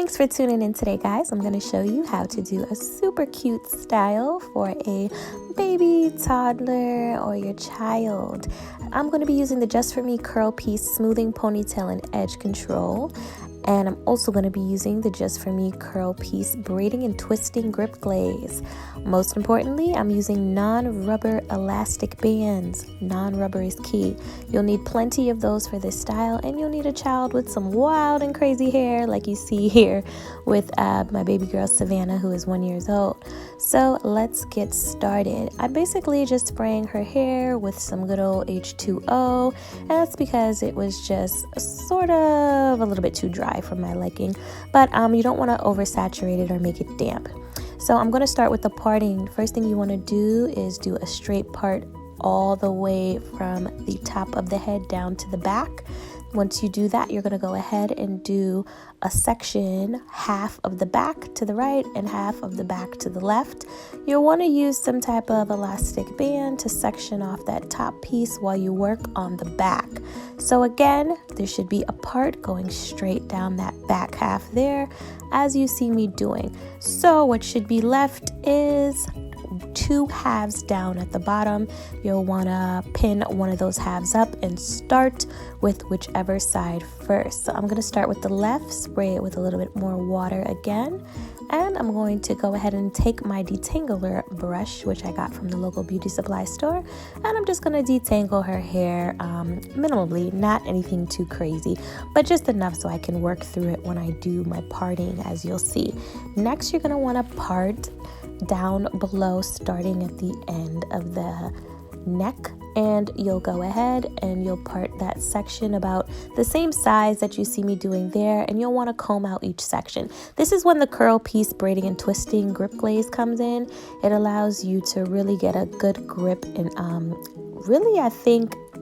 Thanks for tuning in today, guys. I'm going to show you how to do a super cute style for a baby, toddler, or your child. I'm going to be using the Just For Me Curl Piece Smoothing Ponytail and Edge Control. And I'm also going to be using the Just For Me Curl Piece Braiding and Twisting Grip Glaze. Most importantly, I'm using non-rubber elastic bands. Non-rubber is key. You'll need plenty of those for this style, and you'll need a child with some wild and crazy hair like you see here with my baby girl Savannah, who is 1 year old. So let's get started. I'm basically just spraying her hair with some good old H2O, and that's because it was just sort of a little bit too dry for my liking, but you don't want to oversaturate it or make it damp. So I'm going to start with the parting. First thing you want to do is do a straight part all the way from the top of the head down to the back. Once you do that, you're going to go ahead and do a section, half of the back to the right and half of the back to the left. You'll want to use some type of elastic band to section off that top piece while you work on the back. So again, there should be a part going straight down that back half there, as you see me doing. So what should be left is two halves down at the bottom. You'll want to pin one of those halves up and start with whichever side first. So I'm going to start with the left, spray it with a little bit more water again, and I'm going to go ahead and take my detangler brush, which I got from the local beauty supply store, and I'm just going to detangle her hair minimally, not anything too crazy, but just enough so I can work through it when I do my parting, as you'll see. Next, you're going to want to part down below, starting at the end of the neck, and you'll go ahead and you'll part that section about the same size that you see me doing there, and you'll want to comb out each section. This is when the curl piece braiding and twisting grip glaze comes in. It allows you to really get a good grip, and really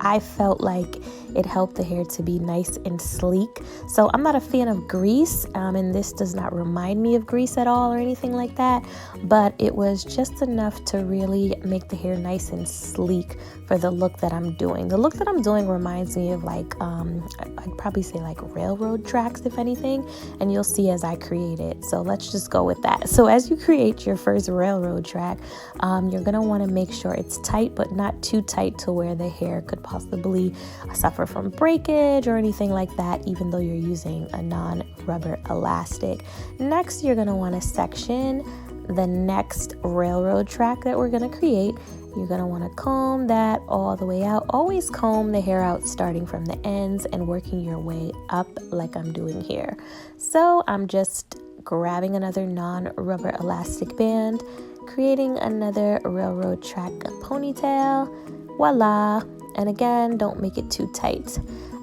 I felt like it helped the hair to be nice and sleek. So I'm not a fan of grease, and this does not remind me of grease at all or anything like that, but it was just enough to really make the hair nice and sleek for the look that I'm doing. The look that I'm doing reminds me of like, I'd probably say like railroad tracks, if anything, and you'll see as I create it. So let's just go with that. So as you create your first railroad track, you're gonna wanna make sure it's tight, but not too tight to where the hair could possibly suffer from breakage or anything like that, even though you're using a non-rubber elastic. Next, you're going to want to section the next railroad track that we're going to create. You're going to want to comb that all the way out. Always comb the hair out starting from the ends and working your way up like I'm doing here. So I'm just grabbing another non-rubber elastic band, creating another railroad track ponytail. Voila. And again, don't make it too tight.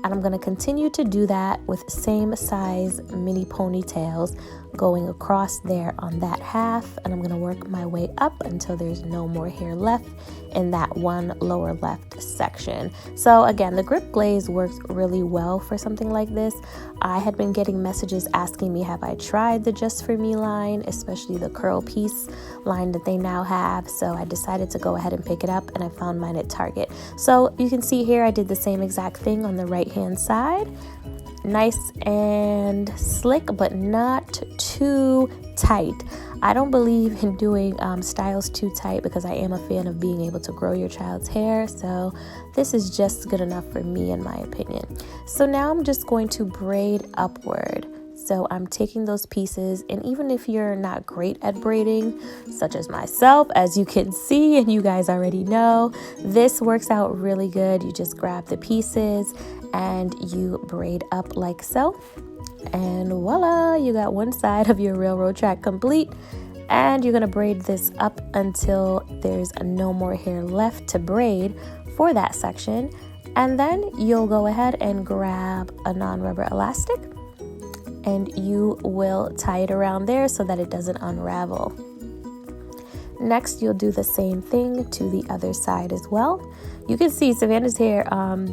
And I'm going to continue to do that with same size mini ponytails going across there on that half, and I'm going to work my way up until there's no more hair left in that one lower left section. So again, the grip glaze works really well for something like this. I had been getting messages asking me, have I tried the Just For Me line, especially the curl piece line that they now have. So I decided to go ahead and pick it up, and I found mine at Target. So you can see here I did the same exact thing on the right hand side. Nice and slick, but not too tight. I don't believe in doing styles too tight because I am a fan of being able to grow your child's hair. So this is just good enough for me, in my opinion. So now I'm just going to braid upward. So I'm taking those pieces, and even if you're not great at braiding, such as myself, as you can see and you guys already know, this works out really good. You just grab the pieces and you braid up like so, and voila, you got one side of your railroad track complete. And you're gonna braid this up until there's no more hair left to braid for that section, and then you'll go ahead and grab a non-rubber elastic and you will tie it around there so that it doesn't unravel. Next, you'll do the same thing to the other side as well. You can see Savannah's hair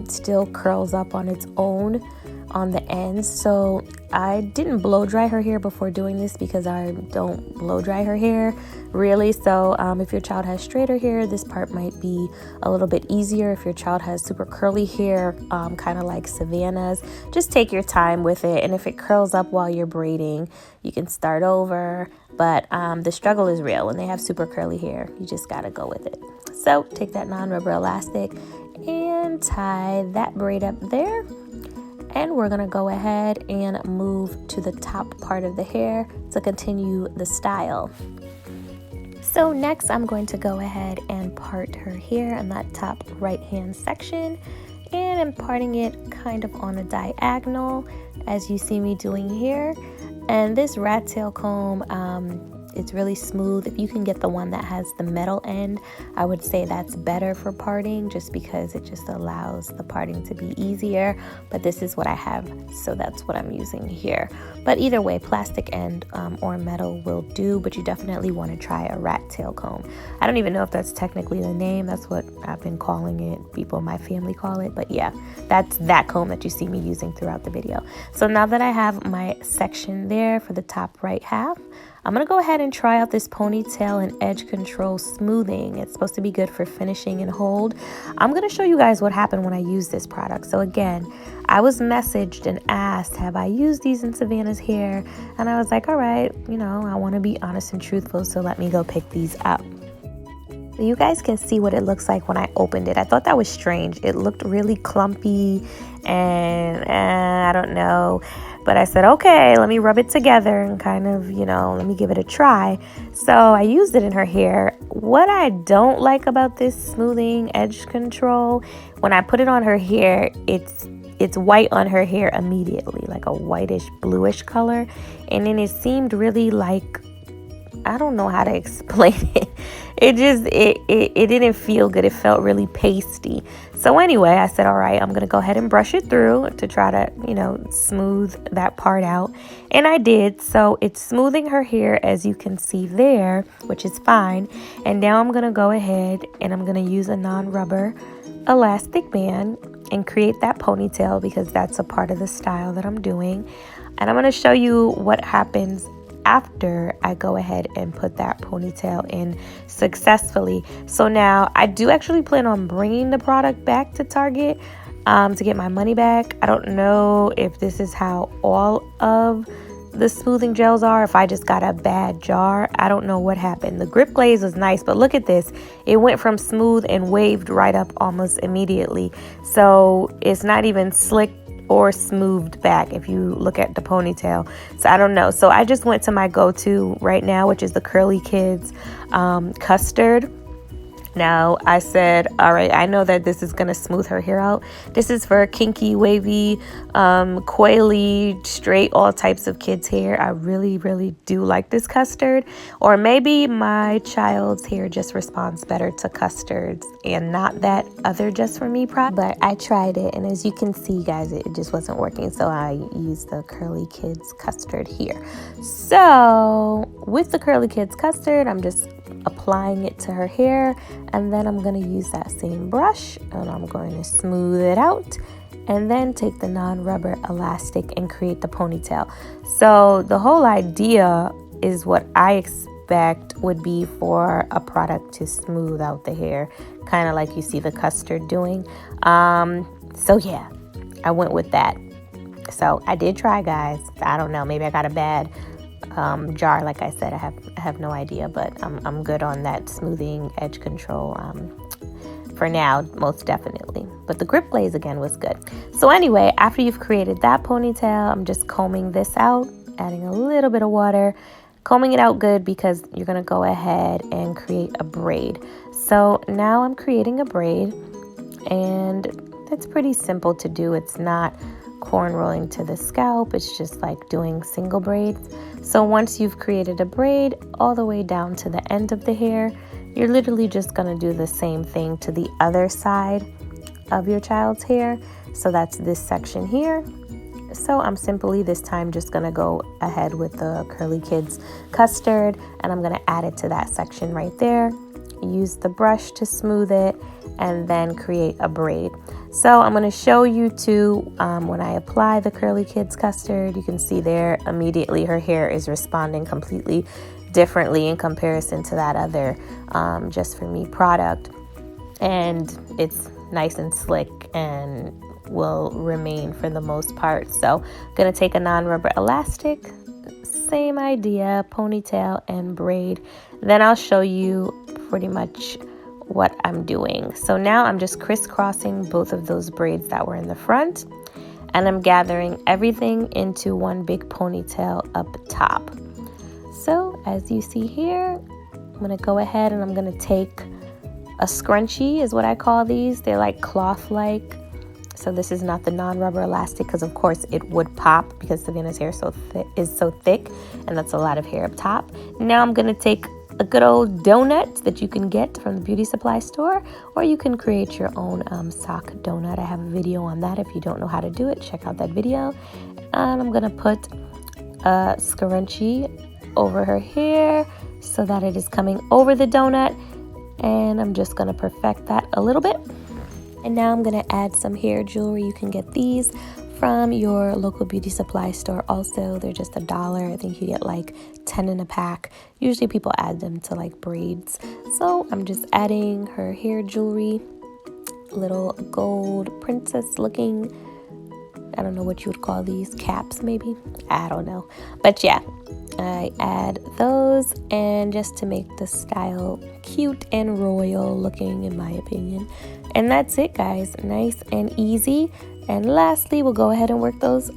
still curls up on its own on the ends, so I didn't blow dry her hair before doing this because I don't blow dry her hair really. So if your child has straighter hair, this part might be a little bit easier. If your child has super curly hair, kind of like Savannah's, just take your time with it. And if it curls up while you're braiding, you can start over. But the struggle is real. When they have super curly hair, you just gotta go with it. So take that non-rubber elastic and tie that braid up there. And we're gonna go ahead and move to the top part of the hair to continue the style. So next I'm going to go ahead and part her hair in that top right hand section, and I'm parting it kind of on a diagonal as you see me doing here. And this rat tail comb, it's really smooth. If you can get the one that has the metal end, I would say that's better for parting, just because it just allows the parting to be easier. But this is what I have, so that's what I'm using here. But either way, plastic end or metal will do, but you definitely want to try a rat tail comb. I don't even know if that's technically the name. That's what I've been calling it. People in my family call it. But yeah, that's that comb that you see me using throughout the video. So now that I have my section there for the top right half, I'm going to go ahead and try out this ponytail and edge control smoothing. It's supposed to be good for finishing and hold. I'm going to show you guys what happened when I used this product. So again, I was messaged and asked, have I used these in Savannah's hair? And I was like, all right, you know, I want to be honest and truthful, so let me go pick these up. So you guys can see what it looks like when I opened it. I thought that was strange. It looked really clumpy and I don't know. But I said, okay, let me rub it together and kind of, you know, let me give it a try. So I used it in her hair. What I don't like about this smoothing edge control, when I put it on her hair, it's white on her hair immediately, like a whitish bluish color. And then it seemed really like, I don't know how to explain it. It didn't feel good. It felt really pasty. So anyway, I said, all right, I'm going to go ahead and brush it through to try to, you know, smooth that part out. And I did. So it's smoothing her hair, as you can see there, which is fine. And now I'm going to go ahead and I'm going to use a non-rubber elastic band and create that ponytail, because that's a part of the style that I'm doing. And I'm going to show you what happens after I go ahead and put that ponytail in successfully. So now I do actually plan on bringing the product back to Target to get my money back. I don't know if this is how all of the smoothing gels are, if I just got a bad jar. I don't know what happened. The grip glaze was nice, but look at this. It went from smooth and waved right up almost immediately. So it's not even slick or smoothed back if you look at the ponytail. So I don't know. So I just went to my go-to right now, which is the Curly Kids Custard. Now I said, all right, I know that this is going to smooth her hair out. This is for kinky, wavy, coily, straight, all types of kids' hair. I really, really do like this custard. Or maybe my child's hair just responds better to custards and not that other Just For Me product. But I tried it, and as you can see, guys, it just wasn't working. So I used the Curly Kids Custard here. So with the Curly Kids Custard, I'm just applying it to her hair, and then I'm going to use that same brush and I'm going to smooth it out, and then take the non-rubber elastic and create the ponytail. So the whole idea is what I expect would be for a product to smooth out the hair, kind of like you see the Custard doing. So yeah, I went with that. So I did try, guys. I don't know, maybe I got a bad jar. Like I said, I have no idea, but I'm good on that smoothing edge control for now, most definitely. But the grip glaze again was good. So anyway, after you've created that ponytail, I'm just combing this out, adding a little bit of water, combing it out good, because you're gonna go ahead and create a braid. So now I'm creating a braid, and it's pretty simple to do. It's not corn rolling to the scalp. It's just like doing single braids. So once you've created a braid all the way down to the end of the hair, you're literally just going to do the same thing to the other side of your child's hair. So that's this section here. So I'm simply this time just going to go ahead with the Curly Kids Custard, and I'm going to add it to that section right there. use the brush to smooth it, and then create a braid. So I'm going to show you too, when I apply the Curly Kids Custard, you can see there immediately her hair is responding completely differently in comparison to that other Just For Me product. And it's nice and slick and will remain for the most part. So I'm going to take a non-rubber elastic, same idea, ponytail and braid. Then I'll show you pretty much what I'm doing. So now I'm just crisscrossing both of those braids that were in the front, and I'm gathering everything into one big ponytail up top. So as you see here, I'm going to go ahead and I'm going to take a scrunchie is what I call these. They're like cloth-like. So this is not the non-rubber elastic because of course it would pop because Savannah's hair is so thick, and that's a lot of hair up top. Now I'm going to take a good old donut that you can get from the beauty supply store, or you can create your own sock donut. I have a video on that. If you don't know how to do it, check out that video. And I'm going to put a scrunchie over her hair so that it is coming over the donut, and I'm just going to perfect that a little bit. And now I'm going to add some hair jewelry. You can get these from your local beauty supply store. Also, they're just $1. I think you get like 10 in a pack. Usually people add them to like braids. So I'm just adding her hair jewelry, little gold princess looking, I don't know what you would call these, caps maybe, I don't know. But yeah, I add those, and just to make the style cute and royal looking in my opinion. And that's it, guys, nice and easy. And lastly, we'll go ahead and work those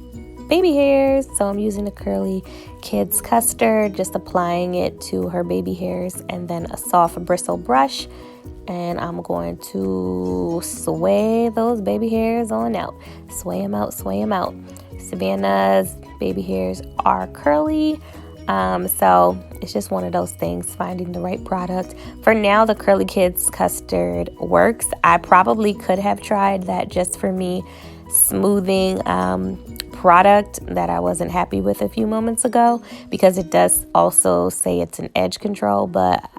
baby hairs. So I'm using the Curly Kids Custard, just applying it to her baby hairs, and then a soft bristle brush. And I'm going to sway those baby hairs on out. Sway them out, sway them out. Savannah's baby hairs are curly. So it's just one of those things, finding the right product. For now, the Curly Kids Custard works. I probably could have tried that Just For Me smoothing product that I wasn't happy with a few moments ago, because it does also say it's an edge control. But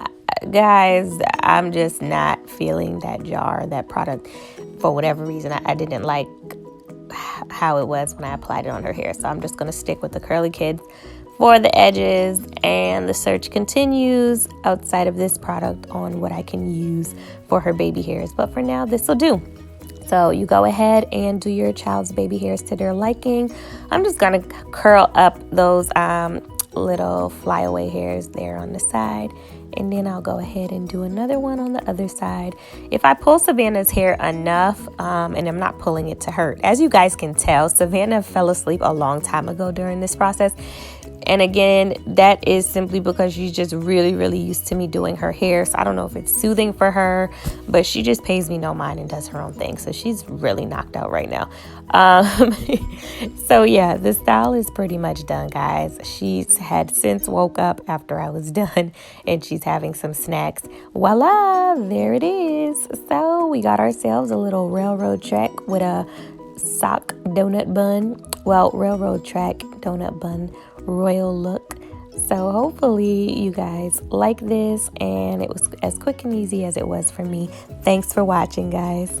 guys, I'm just not feeling that that product for whatever reason. I didn't like how it was when I applied it on her hair. So I'm just going to stick with the Curly Kids for the edges, and the search continues outside of this product on what I can use for her baby hairs. But for now, this will do. So you go ahead and do your child's baby hairs to their liking. I'm just going to curl up those little flyaway hairs there on the side, and then I'll go ahead and do another one on the other side. If I pull Savannah's hair enough, and I'm not pulling it to hurt, as you guys can tell, Savannah fell asleep a long time ago during this process. And again, that is simply because she's just really, really used to me doing her hair. So I don't know if it's soothing for her, but she just pays me no mind and does her own thing. So she's really knocked out right now. So yeah, the style is pretty much done, guys. She's had since woke up after I was done, and she's having some snacks. Voila, there it is. So we got ourselves a little railroad track with a sock donut bun. Well, railroad track donut bun royal look. So hopefully you guys like this, and it was as quick and easy as it was for me. Thanks for watching, guys.